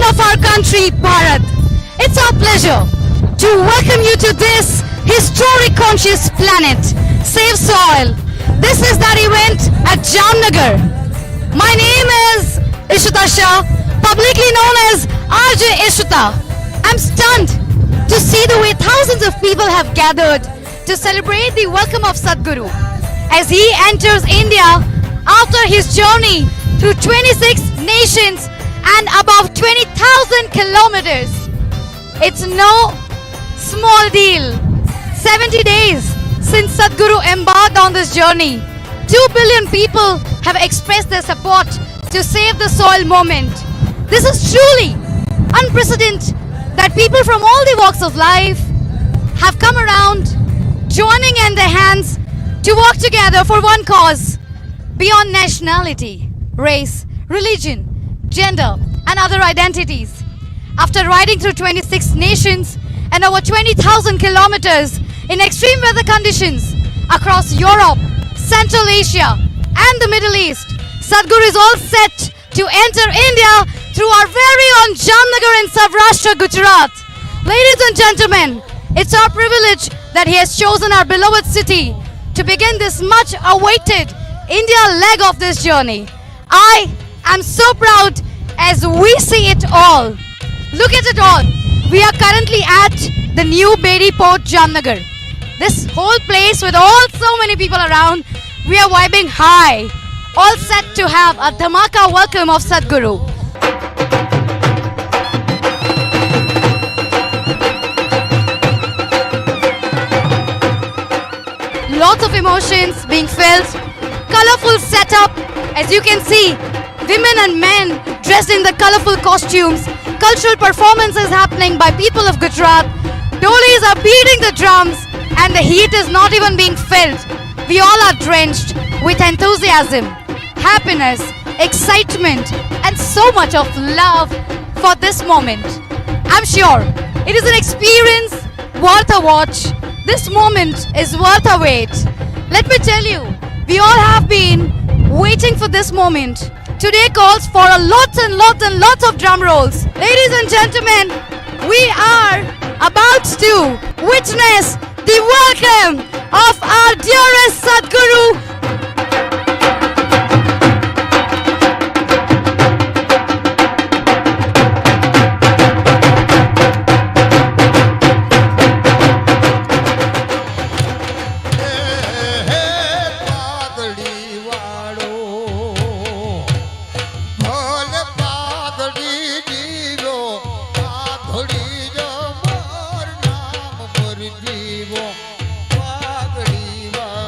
of our country, Bharat. It's our pleasure to welcome you to this historic conscious planet, Save Soil. This is that event at Jamnagar. My name is Isha, publicly known as RJ Ishita. I'm stunned to see the way thousands of people have gathered to celebrate the welcome of Sadhguru as he enters India after his journey through 26 nations and above 20,000 kilometers. It's no small deal. 70 days since Sadhguru embarked on this journey, 2 billion people have expressed their support to save the soil movement. This is truly unprecedented that people from all the walks of life have come around, joining in their hands to work together for one cause beyond nationality, race, religion, gender, and other identities. After riding through 26 nations and over 20,000 kilometers in extreme weather conditions across Europe, Central Asia, and the Middle East, Sadhguru is all set to enter India through our very own Jamnagar in Saurashtra, Gujarat. Ladies and gentlemen, it's our privilege that he has chosen our beloved city to begin this much awaited India leg of this journey. I am so proud as we see it all. Look at it all. We are currently at the new Bedi Port, Jamnagar. This whole place with so many people around, we are vibing high. All set to have a dhamaka welcome of Sadhguru. Lots of emotions being felt, colorful setup. As you can see, women and men dressed in the colorful costumes, cultural performances happening by people of Gujarat. Dolis are beating the drums and the heat is not even being felt. We all are drenched with enthusiasm, happiness, excitement, and so much of love for this moment. I'm sure it is an experience worth a watch. This moment is worth a wait. Let me tell you, we all have been waiting for this moment. Today calls for a lots and lots of drum rolls. Ladies and gentlemen, we are about to witness the welcome of our dearest Sadhguru. Wow.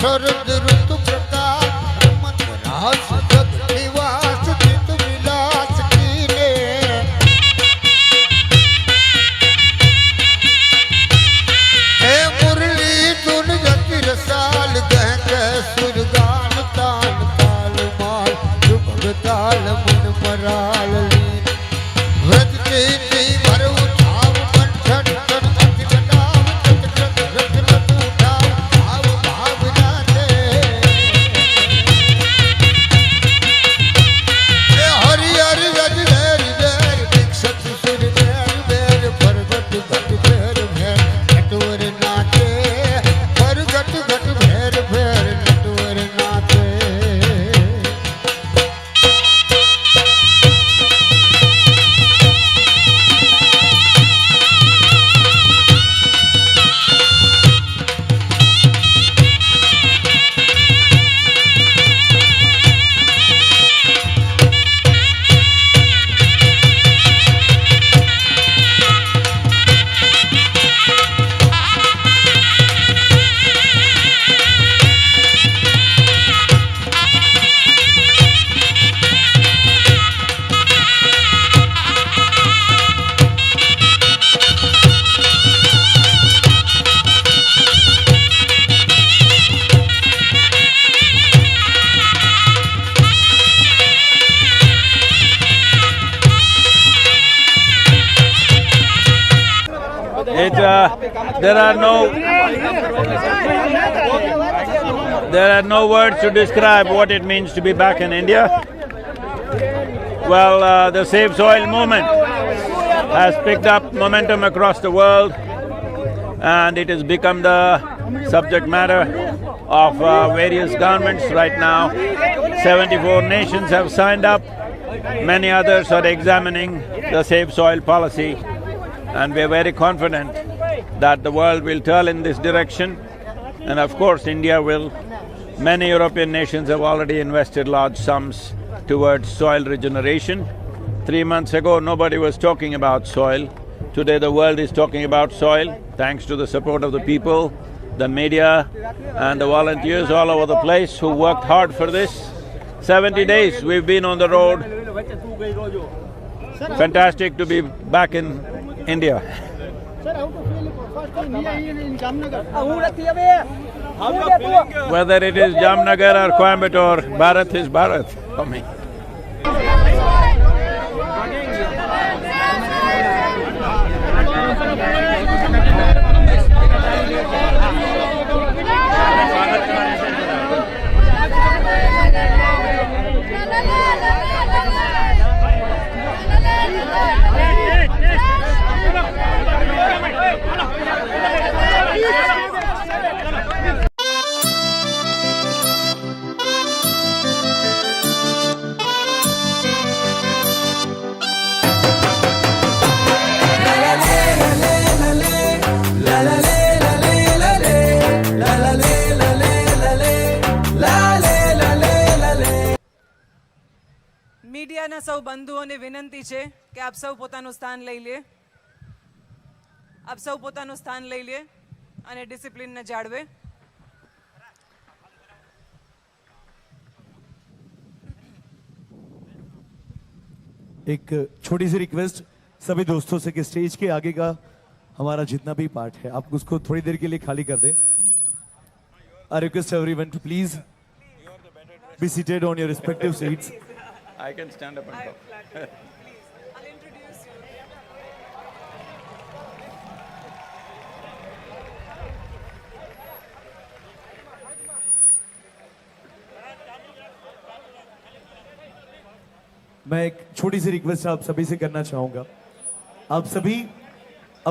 शरद ऋतु प्रताप रमत रास जग निवास चित विलास कीने हे मुरली धुन जति रसाल गह गह सुर गान ताल ताल माल सुभग ताल मन मराल लीन व्रज ती भर उठाव मन ठन ठन अति जटाव चट चट रट रट उठाव भाव भाव जाते हे हरि हरि गज धैर धैर दीक्षत सुर भैर भैर परगट घट भैर भैर नटवर नाचे परगट घट भैर भैर नटवर नाचे There are no words to describe what it means to be back in India. Well, the Save Soil movement has picked up momentum across the world and it has become the subject matter of various governments right now. 74 nations have signed up, many others are examining the Save Soil policy, and we are very confident that the world will turn in this direction, and of course India will. Many European nations have already invested large sums towards soil regeneration. 3 months ago, nobody was talking about soil. Today the world is talking about soil, thanks to the support of the people, the media and the volunteers all over the place who worked hard for this. 70 days we've been on the road. Fantastic to be back in India. Whether it is Jamnagar or Coimbatore, Bharat is Bharat for me. મીડિયાના સૌ બંધુઓને વિનંતી છે કે આપ સૌ પોતાનું સ્થાન લઈ લે, આપ સૌ પોતાનું સ્થાન લઈ લે અને ડિસિપ્લિનને જાળવે. एक छोटी सी रिक्वेस्ट सभी दोस्तों से कि स्टेज के आगे का हमारा जितना भी पार्ट है आप उसको थोड़ी देर के लिए खाली कर दें. I request everyone to please be seated on your respective seats. I can stand up and talk. I'll introduce you. मैं एक छोटी सी रिक्वेस्ट आप सभी से करना चाहूंगा. आप सभी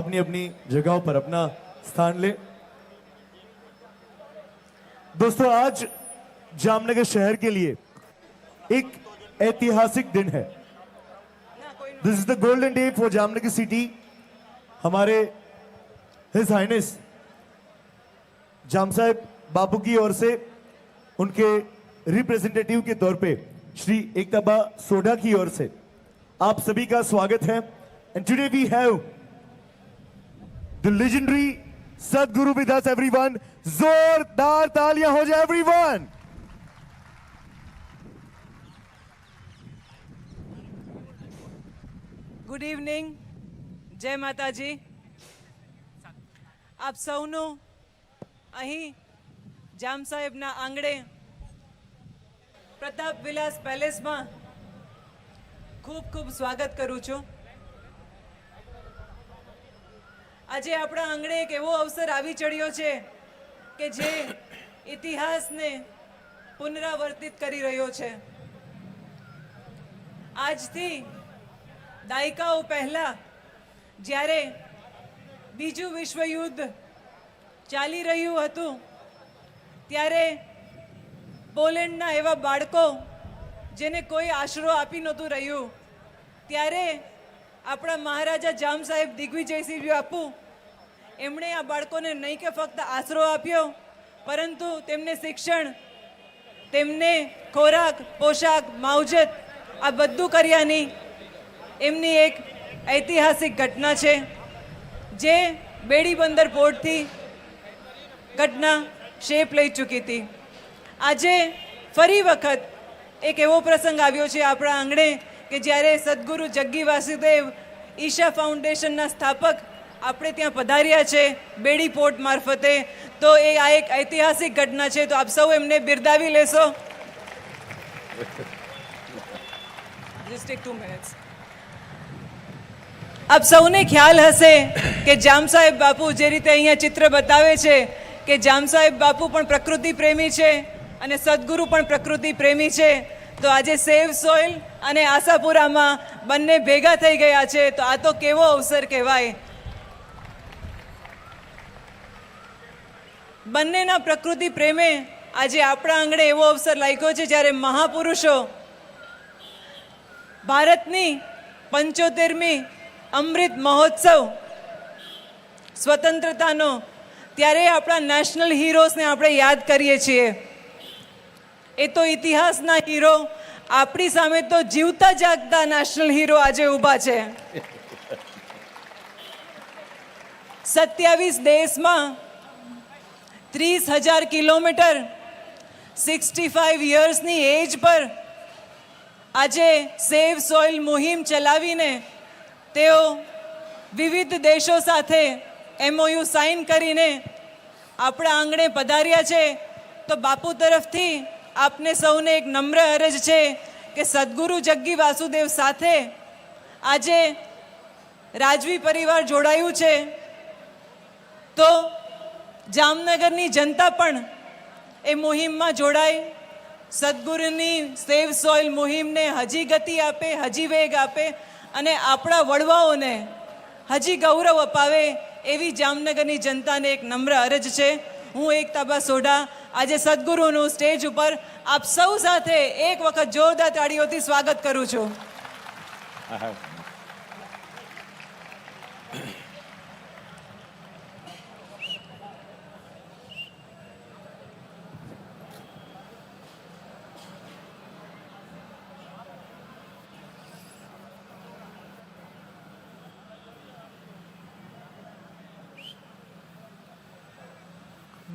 अपनी अपनी जगहों पर अपना स्थान ले. दोस्तों, आज जामनगर शहर के लिए एक ऐतिहासिक दिन है. This is the golden day for Jamnagar city. हमारे हिज हाइनेस जाम साहब बापू की ओर से उनके रिप्रेजेंटेटिव के तौर पे श्री एकताबा सोढा की ओर से आप सभी का स्वागत है. And today we have the legendary Sadhguru with us, everyone. जोरदार तालियां हो जाए एवरीवन। ગુડ ઇવનિંગ, જય માતાજી. આપ સૌનું અહીં જામ સાહેબના આંગણે પ્રતાપ વિલાસ પેલેસમાં ખૂબ ખૂબ સ્વાગત કરું છું. આજે આપણા આંગણે એક એવો અવસર આવી ચડ્યો છે કે જે ઇતિહાસને પુનરાવર્તિત કરી રહ્યો છે. આજથી દાયકાઓ પહેલા જ્યારે બીજું વિશ્વયુદ્ધ ચાલી રહ્યું હતું ત્યારે પોલેન્ડના એવા બાળકો જેને કોઈ આશરો આપી નહોતું રહ્યું ત્યારે આપણા મહારાજા જામ સાહેબ દિગ્વિજયસિંહ બાપુ એમણે આ બાળકોને નહીં કે ફક્ત આશરો આપ્યો પરંતુ તેમને શિક્ષણ, તેમને ખોરાક, પોશાક, માવજત આ બધું કર્યાની એમની એક ઐતિહાસિક ઘટના છે જે બેડી બંદર પોર્ટથી ઘટના શેપ લઈ ચૂકી હતી. આજે ફરી વખત એક એવો પ્રસંગ આવ્યો છે આપણા આંગણે કે જ્યારે સદગુરુ જગ્ગી વાસુદેવ ઈશા ફાઉન્ડેશનના સ્થાપક આપણે ત્યાં પધાર્યા છે બેડી પોર્ટ મારફતે. તો એ આ એક ઐતિહાસિક ઘટના છે, તો આપ સૌ એમને બિરદાવી લેશો. Just take 2 minutes. આપ સૌને ખ્યાલ હશે કે જામ સાહેબ બાપુ જે રીતે અહીંયા ચિત્ર બતાવે છે કે જામ સાહેબ બાપુ પણ પ્રકૃતિ પ્રેમી છે અને સદગુરુ પણ પ્રકૃતિ પ્રેમી છે. તો આજે સેવ સોઇલ અને આશાપુરામાં બંને ભેગા થઈ ગયા છે, તો આ તો કેવો અવસર કહેવાય. બંનેના પ્રકૃતિ પ્રેમે આજે આપણા આંગણે એવો અવસર લાગ્યો છે જ્યારે મહાપુરુષો ભારતની 75મી અમૃત મહોત્સવ સ્વતંત્રતાનો ત્યારે આપણા નેશનલ હીરોઝને આપણે યાદ કરીએ છીએ. એ તો ઇતિહાસના હીરો, આપણી સામે તો જીવતા જાગતા નેશનલ હીરો આજે ઊભા છે. 27 દેશમાં 30,000 કિલોમીટર 65 યર્સની એજ પર આજે સેવ સોઇલ મુહિમ ચલાવીને તેઓ વિવિધ દેશો સાથે MOU સાઇન કરીને આપણા આંગણે પધાર્યા છે. તો બાપુ તરફથી આપને સૌને એક નમ્ર અરજ છે કે સદગુરુ જગ્ગી વાસુદેવ સાથે આજે રાજવી પરિવાર જોડાયું છે, તો જામનગરની જનતા પણ એ મુહિમમાં જોડાય, સદગુરુની સેવ સોઇલ મુહિમને હજી ગતિ આપે, હજી વેગ આપે અને આપણા વડવાઓને હજી ગૌરવ અપાવે એવી જામનગરની જનતાને એક નમ્ર અરજ છે. હું એક તાબા સોઢા આજે સદગુરુનું સ્ટેજ ઉપર આપ સૌ સાથે એક વખત જોરદાર તાળીઓથી સ્વાગત કરું છું.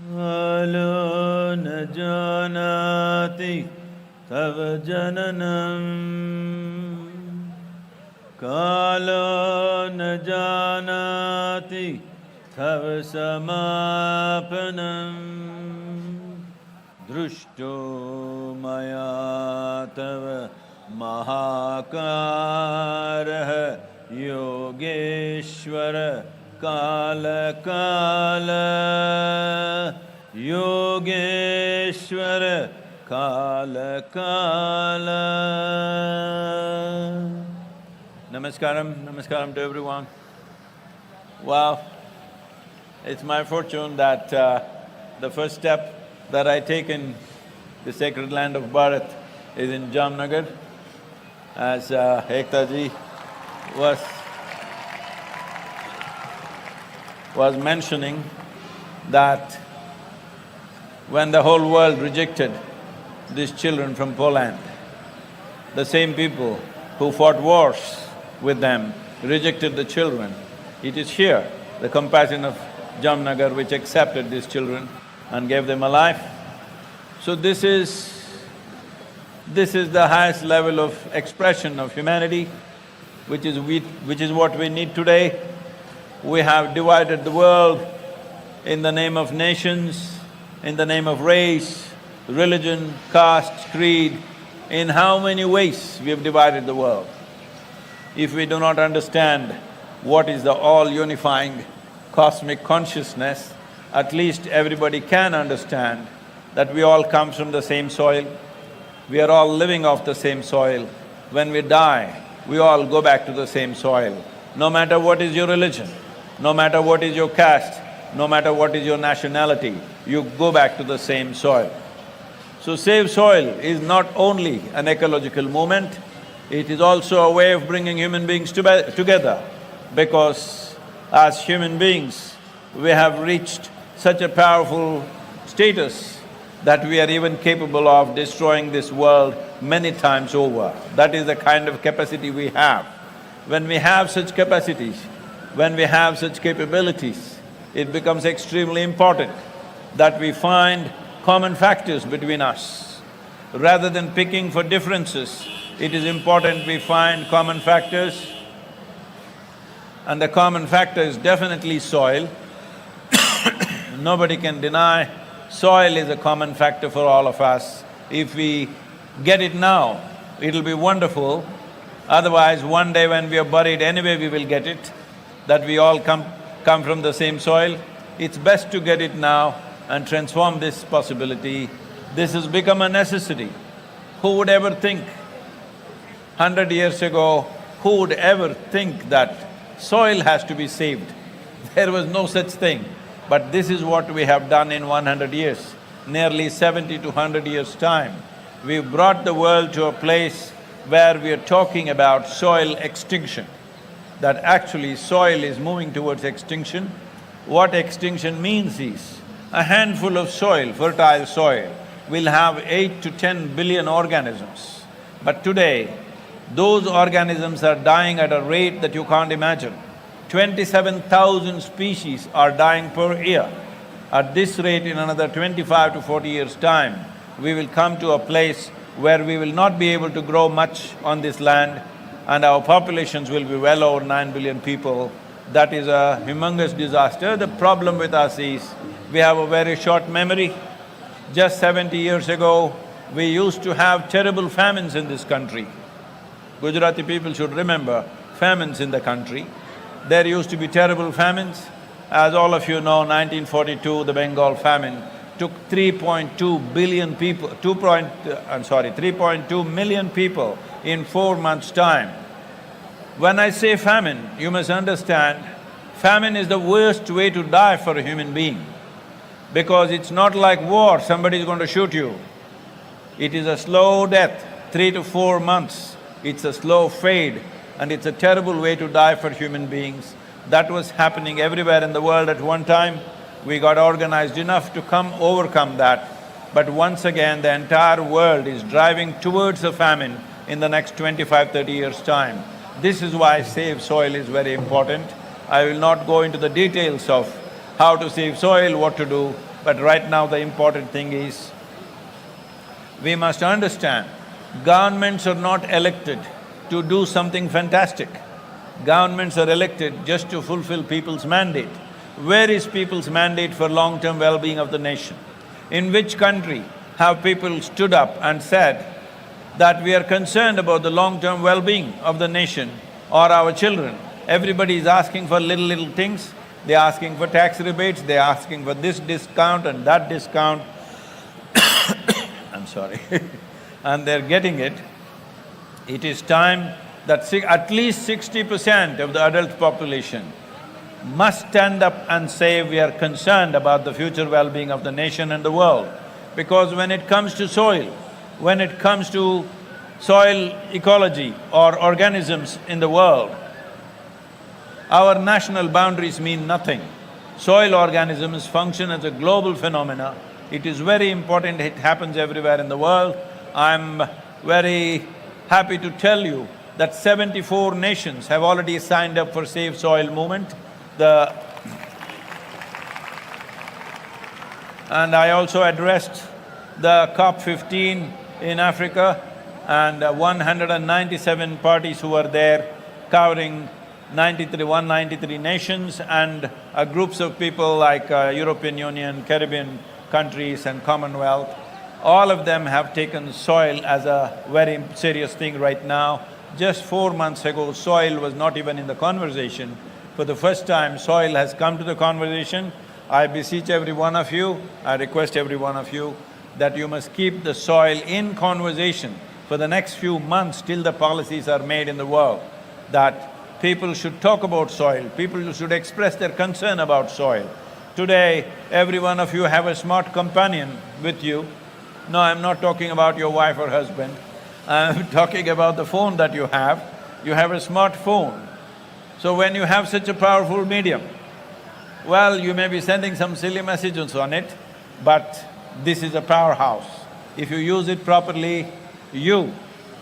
कालो न जानाति तव जननम् कालो न जानाति तव समापनम् दृष्टो मया तव महाकारः योगेश्वर काल काल योगेश्वर काल काल. Namaskaram to everyone. Wow, it's my fortune that the first step that I take in the sacred land of Bharat is in Jamnagar, as Ekta ji was mentioning that when the whole world rejected these children from Poland, the same people who fought wars with them rejected the children. It is here, the compassion of Jamnagar, which accepted these children. and gave them a life. So this is the highest level of expression of humanity, which is what we need today. We have divided the world in the name of nations, in the name of race, religion, caste, creed. In how many ways we have divided the world? If we do not understand what is the all-unifying cosmic consciousness, at least everybody can understand that we all come from the same soil, we are all living off the same soil. When we die, we all go back to the same soil. No matter what is your religion, no matter what is your caste, no matter what is your nationality, you go back to the same soil. So Save Soil is not only an ecological movement, it is also a way of bringing human beings together, because as human beings, we have reached such a powerful status that we are even capable of destroying this world many times over. That is the kind of capacity we have. When we have such capacities, when we have such capabilities, it becomes extremely important that we find common factors between us. Rather than picking for differences, it is important we find common factors, and the common factor is definitely soil. Nobody can deny soil is a common factor for all of us. If we get it now, it'll be wonderful. Otherwise, one day when we are buried, anyway we will get it, that we all come from the same soil. It's best to get it now and transform this possibility. This has become a necessity. Who would ever think 100 years ago, who would ever think that soil has to be saved? There was no such thing. But this is what we have done in 100 years, nearly 70 to 100 years' time. We've brought the world to a place where we are talking about soil extinction, that actually soil is moving towards extinction. What extinction means is, a handful of soil, fertile soil, will have 8 to 10 billion organisms. But today, those organisms are dying at a rate that you can't imagine. 27,000 species are dying per year. At this rate, in another 25 to 40 years' time, we will come to a place where we will not be able to grow much on this land, and our populations will be well over 9 billion people. That is a humongous disaster. The problem with us is, we have a very short memory. Just 70 years ago, we used to have terrible famines in this country. Gujarati people should remember famines in the country. There used to be terrible famines. As all of you know, 1942, the Bengal famine took 3.2 billion people… 3.2 million people in 4 months' time. When I say famine, you must understand, famine is the worst way to die for a human being, because it's not like war, somebody is going to shoot you. It is a slow death, 3 to 4 months. It's a slow fade, and it's a terrible way to die for human beings. That was happening everywhere in the world at one time. We got organized enough to overcome that. But once again, the entire world is driving towards a famine in the next 25–30 years' time. This is why Save Soil is very important. I will not go into the details of how to save soil, what to do, but right now the important thing is, we must understand, governments are not elected to do something fantastic. Governments are elected just to fulfill people's mandate. Where is people's mandate for long-term well-being of the nation? In which country have people stood up and said that we are concerned about the long-term well-being of the nation or our children? Everybody is asking for little things. They're asking for tax rebates, they're asking for this discount and that discount. I'm sorry and they're getting it. It is time that at least 60% of the adult population must stand up and say we are concerned about the future well-being of the nation and the world. Because when it comes to soil, when it comes to soil ecology or organisms in the world, our national boundaries mean nothing. Soil organisms function as a global phenomena. It is very important, it happens everywhere in the world. I'm very happy to tell you that 74 nations have already signed up for Save And I also addressed the COP15 in Africa, and 197 parties who were there, covering 193 nations, and groups of people like European Union, Caribbean countries and Commonwealth. All of them have taken soil as a very serious thing right now. Just 4 months ago, soil was not even in the conversation. For the first time, soil has come to the conversation. I beseech every one of you, I request every one of you that you must keep the soil in conversation for the next few months till the policies are made in the world, that people should talk about soil, people should express their concern about soil. Today, every one of you have a smart companion with you. No, I'm not talking about your wife or husband, I'm talking about the phone that you have. You have a smartphone. So when you have such a powerful medium, well, you may be sending some silly messages on it, but this is a powerhouse. If you use it properly, you,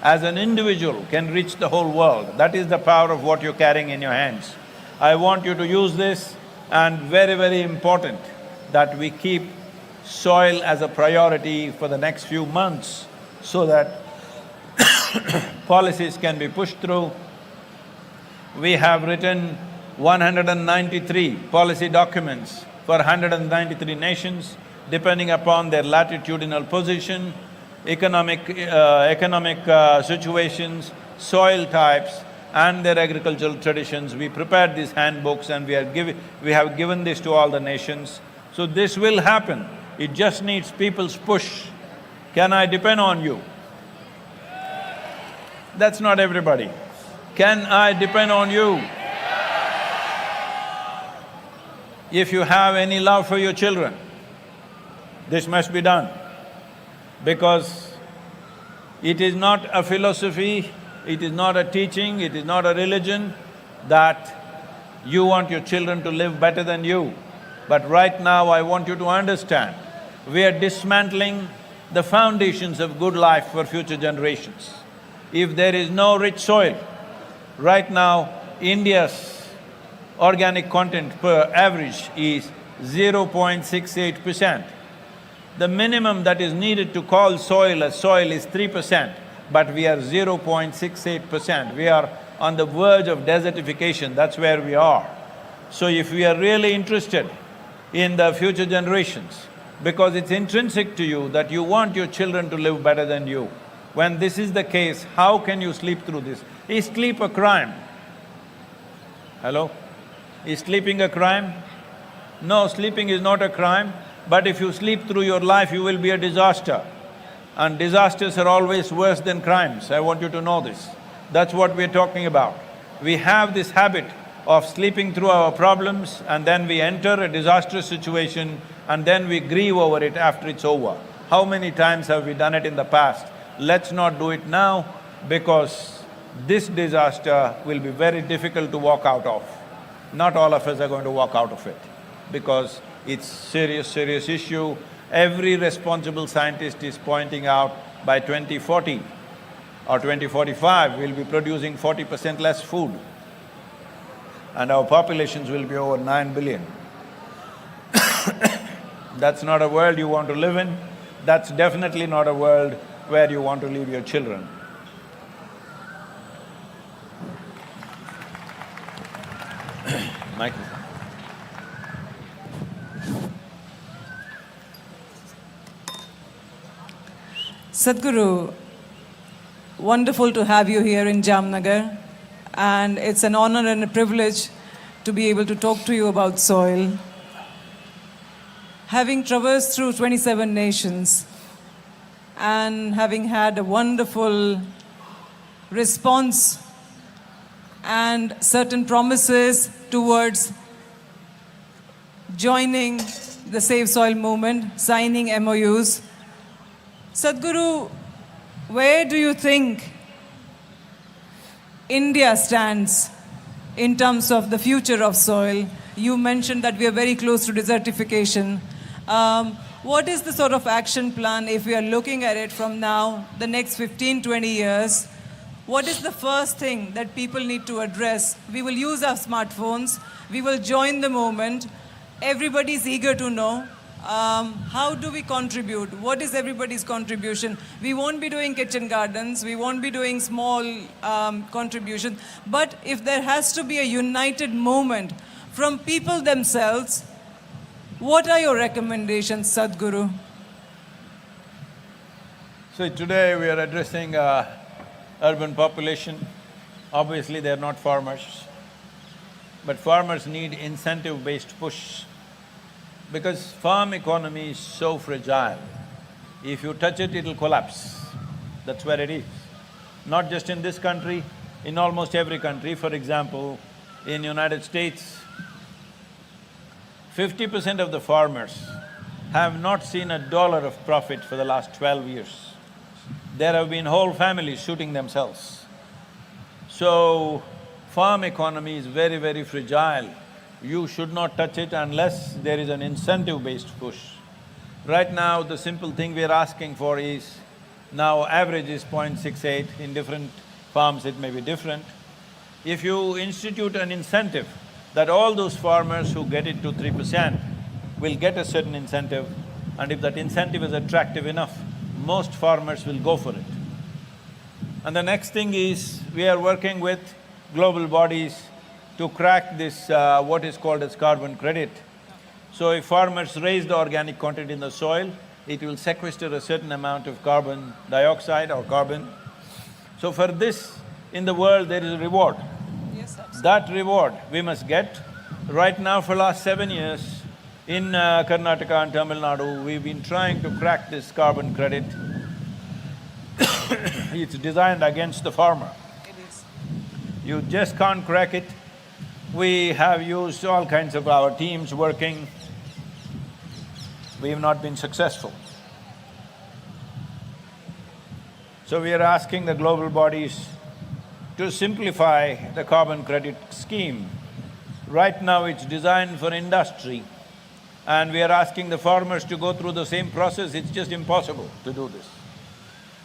as an individual, can reach the whole world. That is the power of what you're carrying in your hands. I want you to use this, and very, very important that we keep soil as a priority for the next few months so that policies can be pushed through. We have written 193 policy documents for 193 nations, depending upon their latitudinal position, economic situations, soil types and their agricultural traditions. We prepared these handbooks and we have given this to all the nations. So this will happen, it just needs people's push. Can I depend on you? That's not everybody. Can I depend on you? If you have any love for your children, this must be done, because it is not a philosophy, it is not a teaching, it is not a religion that you want your children to live better than you. But right now I want you to understand, we are dismantling the foundations of good life for future generations. If there is no rich soil, right now India's organic content per average is 0.68%. The minimum that is needed to call soil as soil is 3%, but we are 0.68%. We are on the verge of desertification, that's where we are. So if we are really interested in the future generations, because it's intrinsic to you that you want your children to live better than you, when this is the case, how can you sleep through this? Is sleep a crime? Hello? Is sleeping a crime? No, sleeping is not a crime, but if you sleep through your life, you will be a disaster. And disasters are always worse than crimes, I want you to know this. That's what we're talking about. We have this habit of sleeping through our problems and then we enter a disastrous situation and then we grieve over it after it's over. How many times have we done it in the past? Let's not do it now, because this disaster will be very difficult to walk out of. Not all of us are going to walk out of it, because it's serious issue. Every responsible scientist is pointing out by 2040 or 2045, we'll be producing 40% less food and our populations will be over 9 billion. That's not a world you want to live in. That's definitely not a world where you want to leave your children. Michael. Sadhguru, wonderful to have you here in Jamnagar, and it's an honor and a privilege to be able to talk to you about soil. Having traversed through 27 nations and having had a wonderful response and certain promises towards joining the Save Soil movement, signing MOUs, Sadhguru, where do you think India stands in terms of the future of soil? You mentioned that we are very close to desertification. What is the sort of action plan if we are looking at it from now, the next 15-20 years? What is the first thing that people need to address? We will use our smartphones, we will join the movement. Everybody is eager to know how do we contribute? What is everybody's contribution? We won't be doing kitchen gardens, we won't be doing small contributions, but if there has to be a united movement from people themselves, what are your recommendations, Sadhguru? So today we are addressing urban population. Obviously they are not farmers, but farmers need incentive-based push because farm economy is so fragile. If you touch it, it'll collapse. That's where it is. Not just in this country, in almost every country. For example, in United States, 50% of the farmers have not seen $1 of profit for the last 12 years. There have been whole families shooting themselves. So, farm economy is very, very fragile. You should not touch it unless there is an incentive-based push. Right now, the simple thing we are asking for is, now average is 0.68, in different farms it may be different. If you institute an incentive that all those farmers who get it to 3% will get a certain incentive, and if that incentive is attractive enough, most farmers will go for it. And the next thing is, we are working with global bodies to crack this what is called as carbon credit. So if farmers raise the organic content in the soil, it will sequester a certain amount of carbon dioxide or carbon. So for this, in the world there is a reward. Yes, absolutely. That reward we must get. Right now for last 7 years, in Karnataka and Tamil Nadu, we've been trying to crack this carbon credit. It's designed against the farmer. It is. You just can't crack it. We have used all kinds of our teams working. We have not been successful. So we are asking the global bodies to simplify the carbon credit scheme. Right now it's designed for industry, and we are asking the farmers to go through the same process. It's just impossible to do this.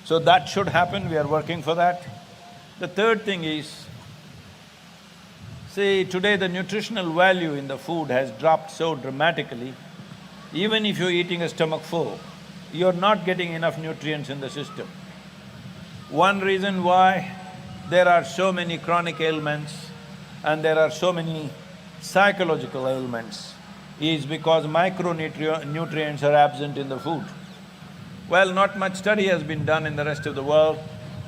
So that should happen, we are working for that. The third thing is, see, today the nutritional value in the food has dropped so dramatically. Even if you're eating a stomach full, you're not getting enough nutrients in the system. One reason why there are so many chronic ailments and there are so many psychological ailments is because micronutrients are absent in the food. Well, not much study has been done in the rest of the world,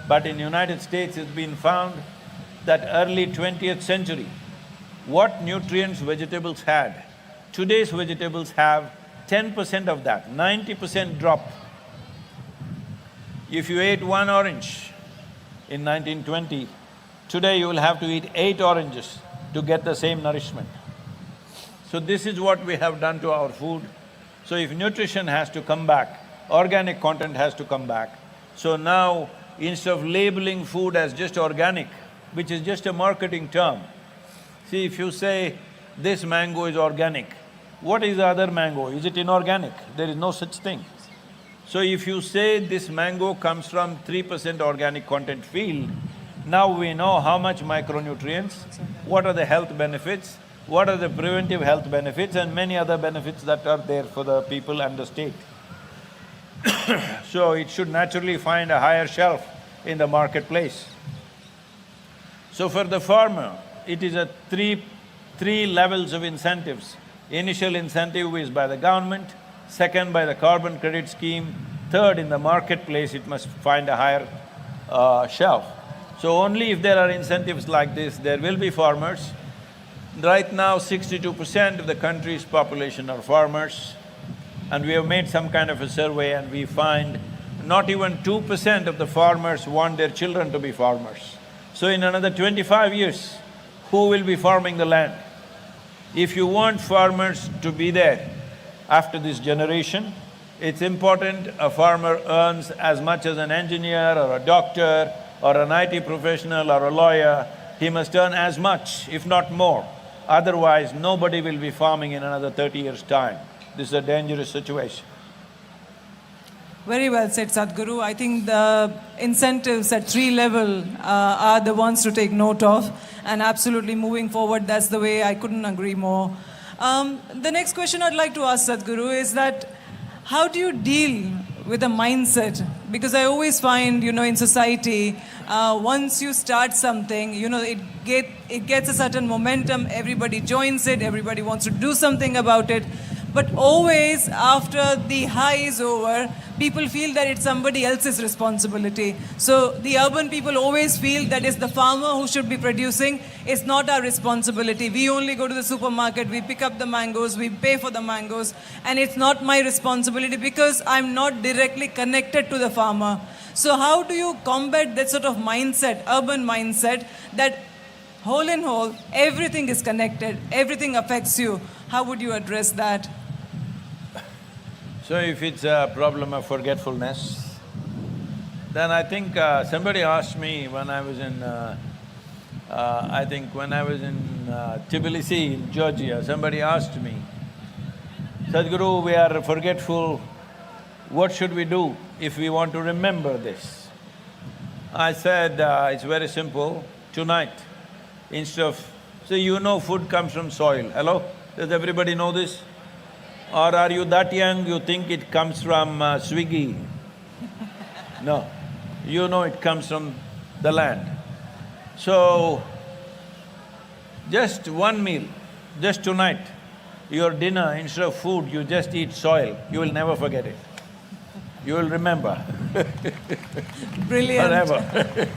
but in United States it's been found that early 20th century, what nutrients vegetables had, today's vegetables have 10% of that, 90% drop. If you ate one orange in 1920, today you will have to eat 8 oranges to get the same nourishment. So this is what we have done to our food. So if nutrition has to come back, organic content has to come back. So now, instead of labeling food as just organic, which is just a marketing term, see, if you say, this mango is organic, what is the other mango? Is it inorganic? There is no such thing. So if you say this mango comes from 3% organic content field, now we know how much micronutrients, what are the health benefits, what are the preventive health benefits, and many other benefits that are there for the people and the state. So it should naturally find a higher shelf in the marketplace. So for the farmer, it is a three levels of incentives. Initial incentive is by the government, second by the carbon credit scheme, third in the marketplace it must find a higher shelf. So only if there are incentives like this, there will be farmers. Right now 62% of the country's population are farmers, and we have made some kind of a survey and we find not even 2% of the farmers want their children to be farmers. So in another 25 years, who will be farming the land? If you want farmers to be there after this generation, it's important a farmer earns as much as an engineer or a doctor or an IT professional or a lawyer. He must earn as much, if not more. Otherwise, nobody will be farming in another 30 years' time. This is a dangerous situation. Very well said, Sadhguru. I think the incentives at 3 level are the ones to take note of, and absolutely moving forward, that's the way. I couldn't agree more. The next question I'd like to ask Sadhguru is that how do you deal with a mindset? Because I always find, in society, once you start something, it gets a certain momentum, everybody joins it, everybody wants to do something about it. But always after the high is over, people feel that it's somebody else's responsibility. So the urban people always feel that it's the farmer who should be producing. It's not our responsibility. We only go to the supermarket, we pick up the mangoes, we pay for the mangoes, and it's not my responsibility because I'm not directly connected to the farmer. So how do you combat that sort of mindset, urban mindset, that whole in whole, everything is connected, everything affects you? How would you address that? So if it's a problem of forgetfulness, then I think somebody asked me when I was in, Tbilisi, in Georgia, somebody asked me, Sadhguru, we are forgetful, what should we do if we want to remember this? I said, it's very simple, tonight, instead of… So food comes from soil, hello? Does everybody know this? Or are you that young, you think it comes from Swiggy? No, it comes from the land. So, just one meal, just tonight, your dinner, instead of food, you just eat soil, you will never forget it. You will remember. Brilliant. Forever.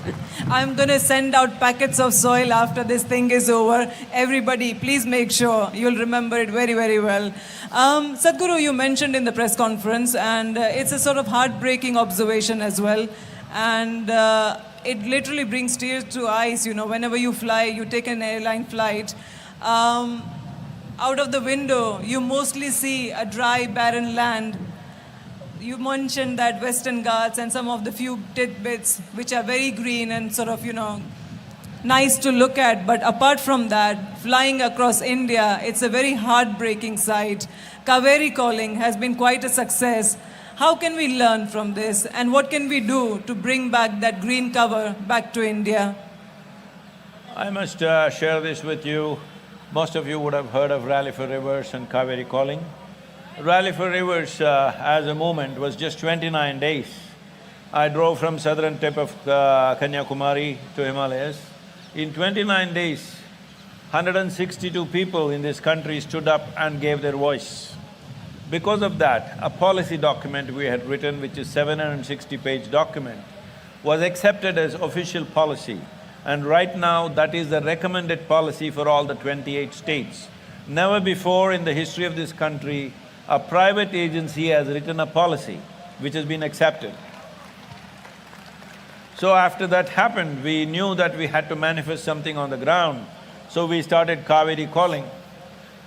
I'm going to send out packets of soil after this thing is over. Everybody, please make sure you'll remember it very, very well. Sadhguru, you mentioned in the press conference, and it's a sort of heartbreaking observation as well. And it literally brings tears to eyes, whenever you fly, you take an airline flight. Out of the window, you mostly see a dry, barren land. You mentioned that Western Ghats and some of the few tidbits which are very green and sort of, nice to look at. But apart from that, flying across India, it's a very heartbreaking sight. Kaveri calling has been quite a success. How can we learn from this? And what can we do to bring back that green cover back to India? I must share this with you. Most of you would have heard of Rally for Rivers and Kaveri calling. Rally for Rivers as a movement was just 29 days. I drove from southern tip of Kanyakumari to Himalayas. In 29 days, 162 people in this country stood up and gave their voice. Because of that, a policy document we had written, which is 760-page document, was accepted as official policy. And right now, that is the recommended policy for all the 28 states. Never before in the history of this country, a private agency has written a policy which has been accepted. So after that happened, we knew that we had to manifest something on the ground. So we started Kaveri calling.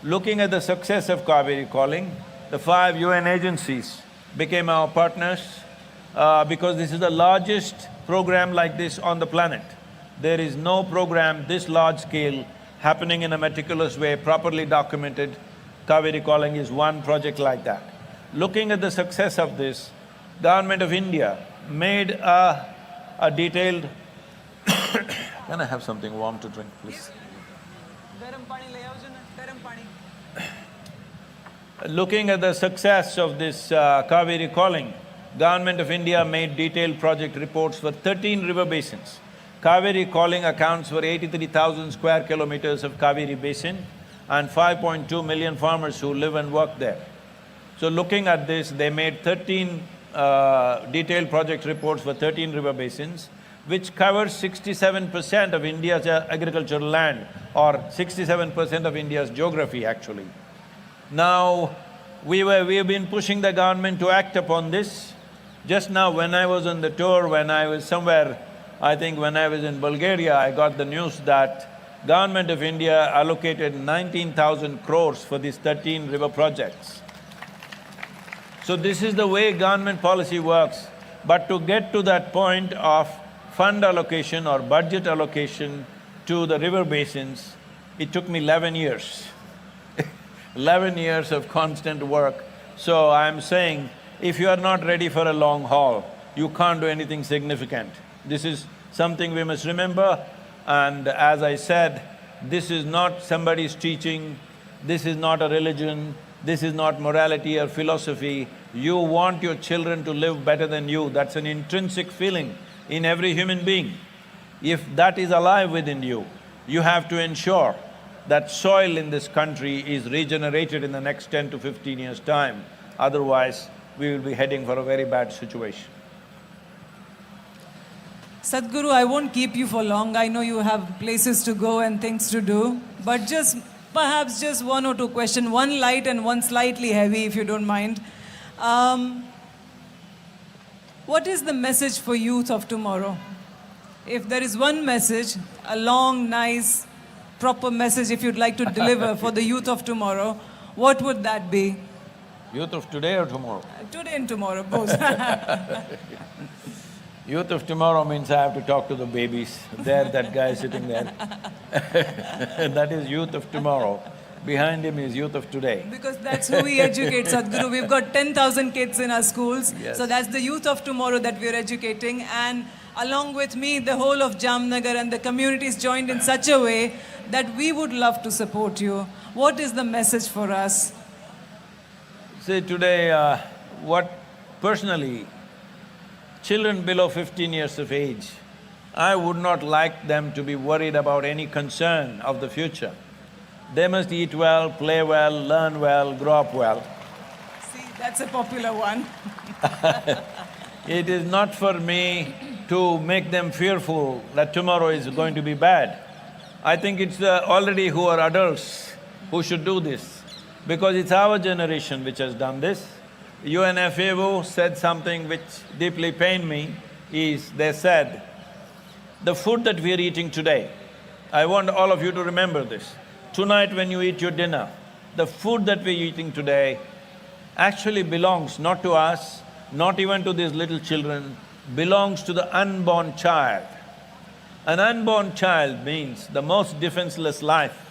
Looking at the success of Kaveri calling, the 5 UN agencies became our partners because this is the largest program like this on the planet. There is no program this large scale happening in a meticulous way, properly documented. Kaveri calling is one project like that. Looking at the success of this, Government of India made a detailed… Can I have something warm to drink, please? Looking at the success of this Kaveri calling, Government of India made detailed project reports for 13 river basins. Kaveri calling accounts for 83,000 square kilometers of Kaveri basin and 5.2 million farmers who live and work there. So looking at this, they made 13 detailed project reports for 13 river basins, which covers 67% of India's agricultural land, or 67% of India's geography actually. Now, we have been pushing the government to act upon this. Just now when I was on the tour, when I was somewhere, I think when I was in Bulgaria, I got the news that Government of India allocated 19,000 crores for these 13 river projects. So this is the way government policy works. But to get to that point of fund allocation or budget allocation to the river basins, it took me 11 years. 11 years of constant work. So I'm saying, if you are not ready for a long haul, you can't do anything significant. This is something we must remember. And as I said, this is not somebody's teaching, This is not a religion, this is not morality or philosophy. You want your children to live better than you, that's an intrinsic feeling in every human being. If that is alive within you, you have to ensure that soil in this country is regenerated in the next 10 to 15 years' time. Otherwise, we will be heading for a very bad situation. Sadhguru, I won't keep you for long. I know you have places to go and things to do. But perhaps just one or two questions, one light and one slightly heavy, if you don't mind. What is the message for youth of tomorrow? If there is one message, a long, nice, proper message if you'd like to deliver for the youth of tomorrow, what would that be? Youth of today or tomorrow? Today and tomorrow, both. Youth of tomorrow means I have to talk to the babies. There, that guy sitting there. That is youth of tomorrow. Behind him is youth of today. Because that's who we educate, Sadhguru. We've got 10,000 kids in our schools. Yes. So that's the youth of tomorrow that we're educating. And along with me, the whole of Jamnagar and the community is joined in such a way that we would love to support you. What is the message for us? See, today, personally, children below 15 years of age, I would not like them to be worried about any concern of the future. They must eat well, play well, learn well, grow up well. See, that's a popular one. It is not for me to make them fearful that tomorrow is going to be bad. I think it's already who are adults who should do this, because it's our generation which has done this. UNFAO said something which deeply pained me, they said, the food that we are eating today, I want all of you to remember this. Tonight when you eat your dinner, the food that we're eating today actually belongs not to us, not even to these little children, belongs to the unborn child. An unborn child means the most defenseless life,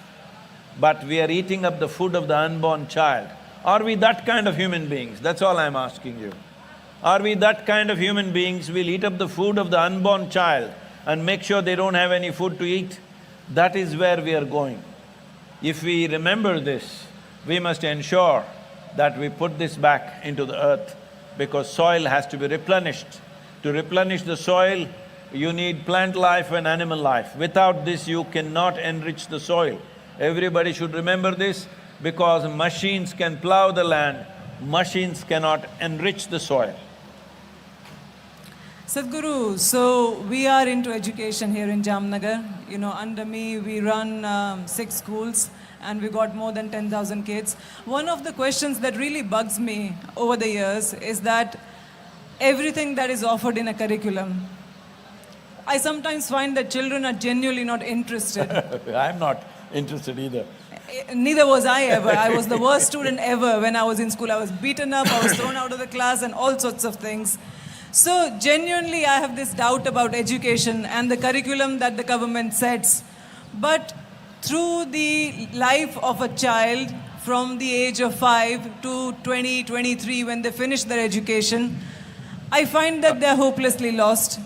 but we are eating up the food of the unborn child. Are we that kind of human beings? That's all I'm asking you. Are we that kind of human beings? We'll eat up the food of the unborn child and make sure they don't have any food to eat? That is where we are going. If we remember this, we must ensure that we put this back into the earth, because soil has to be replenished. To replenish the soil, you need plant life and animal life. Without this, you cannot enrich the soil. Everybody should remember this, because machines can plow the land, machines cannot enrich the soil. Sadhguru, so we are into education here in Jamnagar. You know, under me we run 6 schools and we got more than 10,000 kids. One of the questions that really bugs me over the years is that everything that is offered in a curriculum, I sometimes find that children are genuinely not interested. I'm not interested either. Neither was I ever. I was the worst student ever when I was in school. I was beaten up, I was thrown out of the class and all sorts of things. So genuinely I have this doubt about education and the curriculum that the government sets. But through the life of a child from the age of 5 to 20, 23, when they finish their education, I find that they're hopelessly lost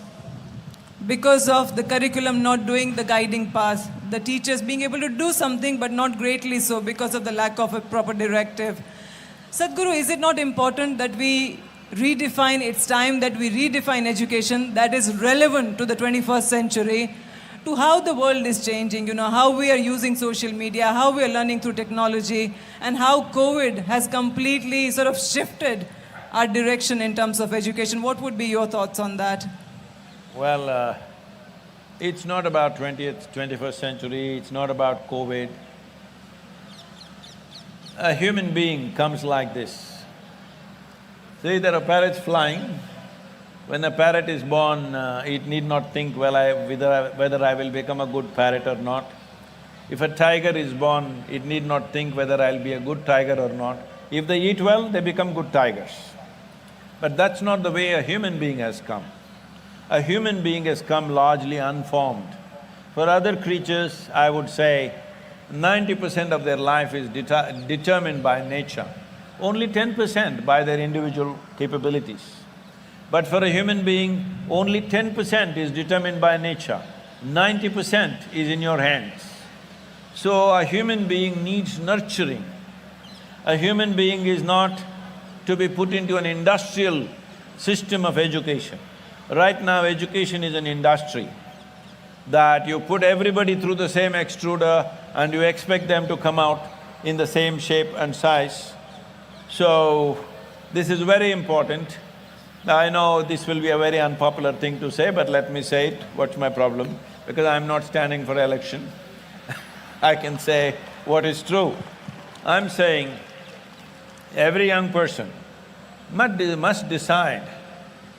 because of the curriculum not doing the guiding path, the teachers being able to do something but not greatly so because of the lack of a proper directive. Sadhguru, is it not important that we redefine, it's time that we redefine education that is relevant to the 21st century, to how the world is changing, you know, how we are using social media, how we are learning through technology, and how COVID has completely sort of shifted our direction in terms of education. What would be your thoughts on that? Well, it's not about 21st century, it's not about COVID. A human being comes like this. See, there are parrots flying. When a parrot is born, it need not think, well, whether I will become a good parrot or not. If a tiger is born, it need not think whether I'll be a good tiger or not. If they eat well, they become good tigers. But that's not the way a human being has come. A human being has come largely unformed. For other creatures, I would say 90% of their life is determined by nature, only 10% by their individual capabilities. But for a human being, only 10% is determined by nature, 90% is in your hands. So a human being needs nurturing. A human being is not to be put into an industrial system of education. Right now, education is an industry that you put everybody through the same extruder and you expect them to come out in the same shape and size. So, this is very important. I know this will be a very unpopular thing to say, but let me say it, what's my problem? Because I'm not standing for election. I can say what is true. I'm saying every young person must decide,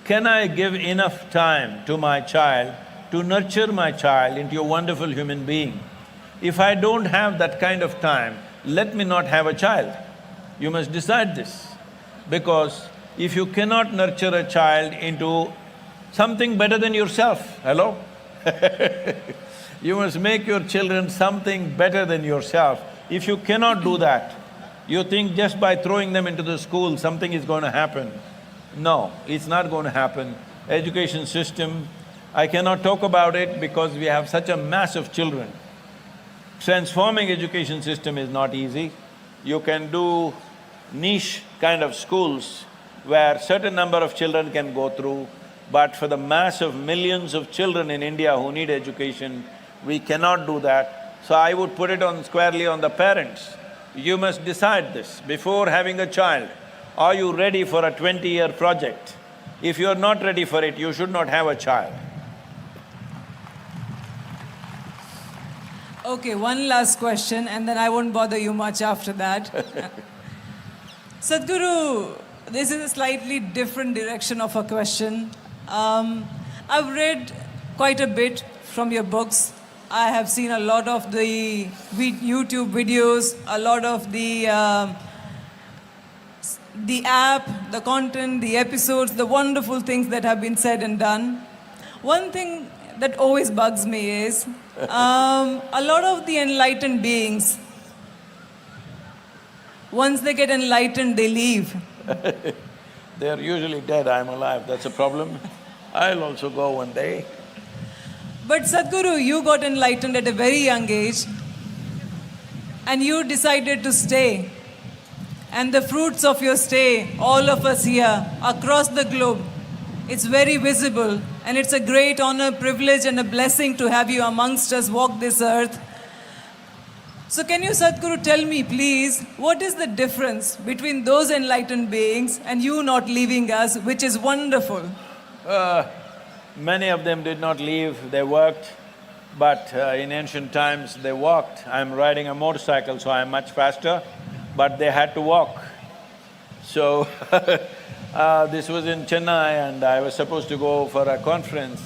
can I give enough time to my child to nurture my child into a wonderful human being? If I don't have that kind of time, let me not have a child. You must decide this, because if you cannot nurture a child into something better than yourself, hello? You must make your children something better than yourself. If you cannot do that, you think just by throwing them into the school something is going to happen. No, it's not going to happen. Education system, I cannot talk about it because we have such a mass of children. Transforming education system is not easy. You can do niche kind of schools where certain number of children can go through, but for the mass of millions of children in India who need education, we cannot do that. So I would put it on squarely on the parents. You must decide this before having a child. Are you ready for a 20-year project? If you're not ready for it, you should not have a child. Okay, one last question and then I won't bother you much after that. Sadhguru, this is a slightly different direction of a question. I've read quite a bit from your books. I have seen a lot of the YouTube videos, a lot of the app, the content, the episodes, the wonderful things that have been said and done. One thing that always bugs me is, a lot of the enlightened beings, once they get enlightened, they leave. They're usually dead, I'm alive, that's a problem. I'll also go one day. But Sadhguru, you got enlightened at a very young age and you decided to stay. And the fruits of your stay, all of us here, across the globe, it's very visible and it's a great honor, privilege and a blessing to have you amongst us walk this earth. So can you, Sadhguru, tell me please, what is the difference between those enlightened beings and you not leaving us, which is wonderful? Many of them did not leave, they worked, but in ancient times they walked. I'm riding a motorcycle, so I'm much faster, but they had to walk. So this was in Chennai and I was supposed to go for a conference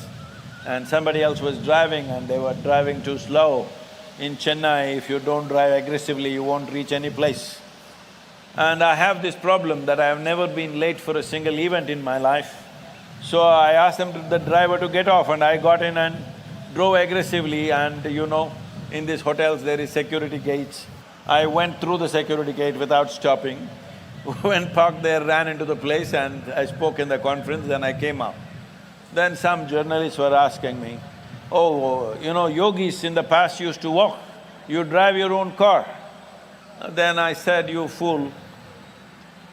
and somebody else was driving and they were driving too slow. In Chennai, if you don't drive aggressively, you won't reach any place. And I have this problem that I have never been late for a single event in my life. So I asked the driver to get off and I got in and drove aggressively and you know, in these hotels there is security gates. I went through the security gate without stopping, went parked there, ran into the place and I spoke in the conference, then I came out. Then some journalists were asking me, oh, you know, yogis in the past used to walk, you drive your own car. Then I said, you fool,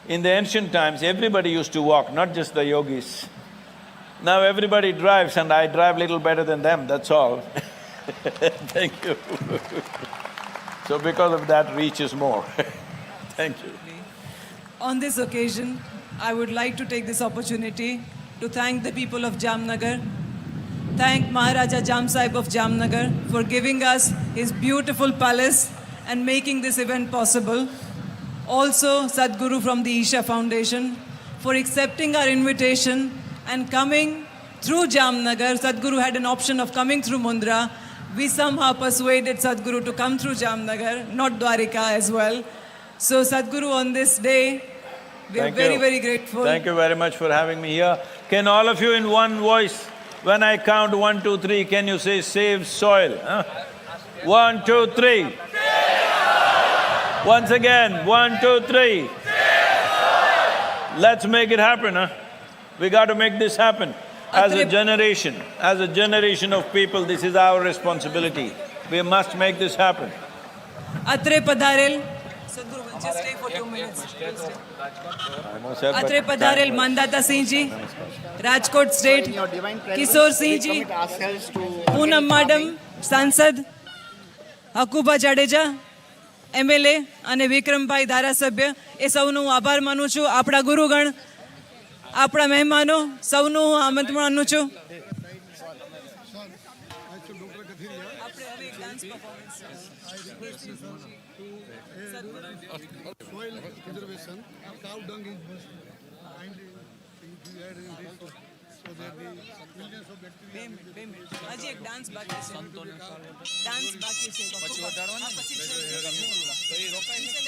in the ancient times everybody used to walk, not just the yogis. Now everybody drives and I drive little better than them, that's all. Thank you. So because of that, reach is more. Thank you. On this occasion, I would like to take this opportunity to thank the people of Jamnagar, thank Maharaja Jam Sahib of Jamnagar for giving us his beautiful palace and making this event possible. Also, Sadhguru from the Isha Foundation for accepting our invitation and coming through Jamnagar. Sadhguru had an option of coming through Mundra. We somehow persuaded Sadhguru to come through Jamnagar, not Dwarika as well. So Sadhguru, on this day, we are very, very grateful. Thank you very much for having me here. Can all of you in one voice, when I count 1, 2, 3, can you say save soil? Huh? 1, 2, 3. Once again, 1, 2, 3. Let's make it happen, huh? We got to make this happen. As a generation of people, this is our responsibility. We must make this happen. અત્રે પધારેલ સદગુરુ just stay for 2 minutes. અત્રે પધારેલ માનદાતાસિંહજી, Rajkot state, કિશોરસિંહજી, પૂનમ madam સાંસદ, Hakubha Jadeja MLA અને વિક્રમભાઈ ધારાસભ્ય, એ સૌનો હું આભાર માનું છું. આપણા ગુરુગણ, આપણા મહેમાનો સૌનું હું આમંત્રણ માનું છું. Soil preservation, cow dung is must kindly add in this so that the millions of bacteria. હજી એક ડાન્સ બાકી છે. ડાન્સ બાકી છે. પછી વટાડવાના પછી રોકાય છે.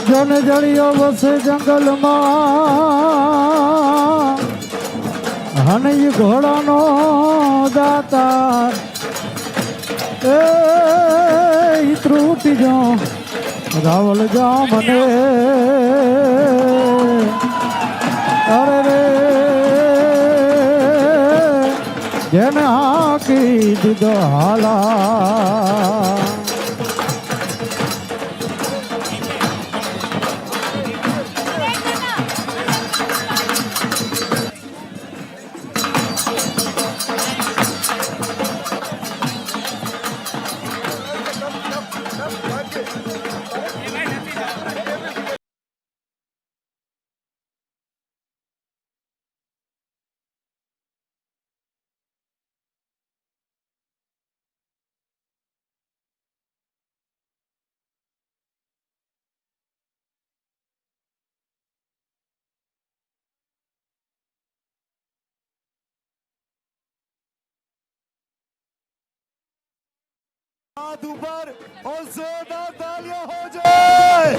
જન જળિયો વસે જંગલમાં, હનઈ ઘોડાનો દાતા એ ત્રુટી જો રાવલ જા મને અરે રે જેને હાકી દીધો હાલા. हाथ ऊपर और जोरदार तालियां हो जाए.